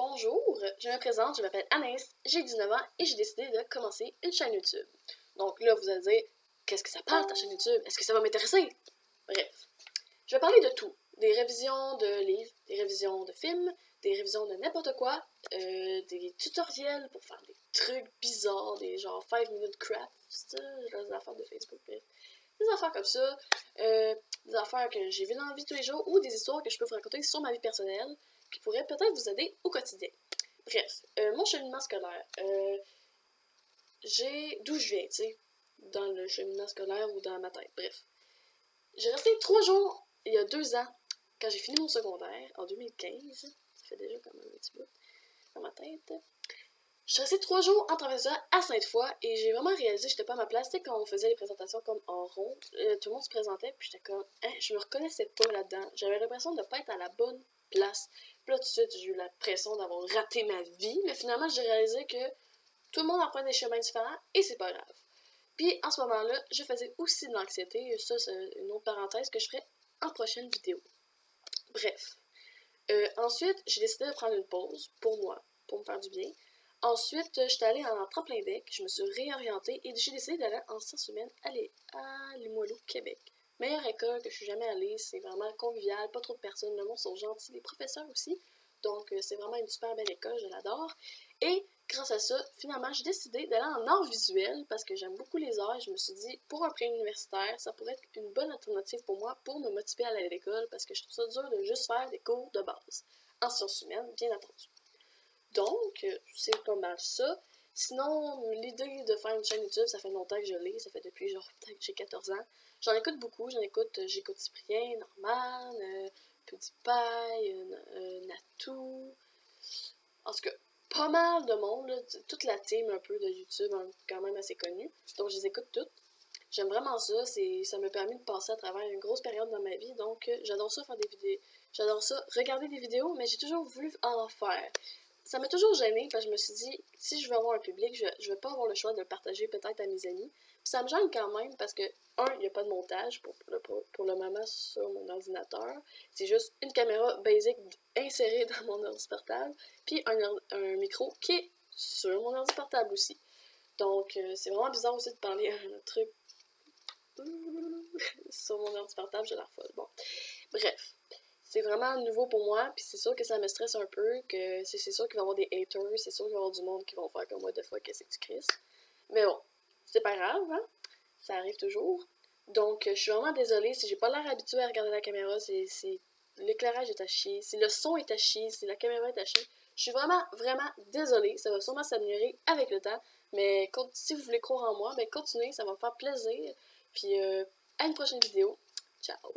Bonjour, je me présente, je m'appelle Anaïs, j'ai 19 ans et j'ai décidé de commencer une chaîne YouTube. Donc là, vous allez dire, qu'est-ce que ça parle ta chaîne YouTube? Est-ce que ça va m'intéresser? Bref, je vais parler de tout. Des révisions de livres, des révisions de films, des révisions de n'importe quoi, des tutoriels pour faire des trucs bizarres, des genre 5 minutes crafts, des affaires de Facebook, bref. Des affaires comme ça, des affaires que j'ai vues dans la vie tous les jours ou des histoires que je peux vous raconter sur ma vie personnelle qui pourraient peut-être vous aider au quotidien. Bref, mon cheminement scolaire, d'où je viens, tu sais, dans le cheminement scolaire ou dans ma tête, bref. J'ai resté 3 jours, il y a 2 ans, quand j'ai fini mon secondaire, en 2015, ça fait déjà quand même un petit bout dans ma tête. Je suis restée 3 jours en traversant à Sainte-Foy et j'ai vraiment réalisé que j'étais pas à ma place. Tu sais, quand on faisait les présentations comme en rond, tout le monde se présentait, puis j'étais comme, hein, je me reconnaissais pas là-dedans. J'avais l'impression de ne pas être à la bonne place. Puis là, tout de suite, j'ai eu l'impression d'avoir raté ma vie, mais finalement, j'ai réalisé que tout le monde emprunte des chemins différents et c'est pas grave. Puis en ce moment-là, je faisais aussi de l'anxiété, ça, c'est une autre parenthèse que je ferai en prochaine vidéo. Bref. Ensuite, j'ai décidé de prendre une pause pour moi, pour me faire du bien. Ensuite, j'étais allée en tremplin deck, je me suis réorientée et j'ai décidé d'aller en sciences humaines à Limoilou, Québec. Meilleure école que je suis jamais allée, c'est vraiment convivial, pas trop de personnes, le monde sont gentils, les professeurs aussi. Donc, c'est vraiment une super belle école, je l'adore. Et grâce à ça, finalement, j'ai décidé d'aller en art visuel parce que j'aime beaucoup les arts et je me suis dit, pour un prix universitaire, ça pourrait être une bonne alternative pour moi pour me motiver à aller à l'école parce que je trouve ça dur de juste faire des cours de base. En sciences humaines, bien entendu. Donc, c'est pas mal ça. Sinon, l'idée de faire une chaîne YouTube, ça fait longtemps que je l'ai, ça fait depuis genre peut-être que j'ai 14 ans. J'en écoute beaucoup, j'écoute Cyprien, Norman, PewDiePie, Natou. En tout cas, pas mal de monde, là, toute la team un peu de YouTube, hein, quand même assez connue. Donc, je les écoute toutes. J'aime vraiment ça, ça m'a permis de passer à travers une grosse période dans ma vie, donc j'adore ça faire des vidéos. J'adore ça regarder des vidéos, mais j'ai toujours voulu en faire. Ça m'a toujours gênée, parce que je me suis dit, si je veux avoir un public, je vais pas avoir le choix de le partager peut-être à mes amis. Puis ça me gêne quand même, parce que, il n'y a pas de montage pour le moment sur mon ordinateur. C'est juste une caméra basique insérée dans mon ordi portable, puis un micro qui est sur mon ordi portable aussi. Donc, c'est vraiment bizarre aussi de parler à un truc sur mon ordi portable, j'ai l'air folle. Bon, bref. C'est vraiment nouveau pour moi, puis c'est sûr que ça me stresse un peu, que c'est sûr qu'il va y avoir des haters, c'est sûr qu'il va y avoir du monde qui vont faire comme moi des fois, qu'est-ce que tu crises. Mais bon, c'est pas grave, hein? Ça arrive toujours. Donc, je suis vraiment désolée si j'ai pas l'air habituée à regarder la caméra, si l'éclairage est à chier, si le son est à chier, si la caméra est à chier. Je suis vraiment, vraiment désolée, ça va sûrement s'améliorer avec le temps, mais si vous voulez croire en moi, continuez, ça va me faire plaisir. Puis, à une prochaine vidéo. Ciao!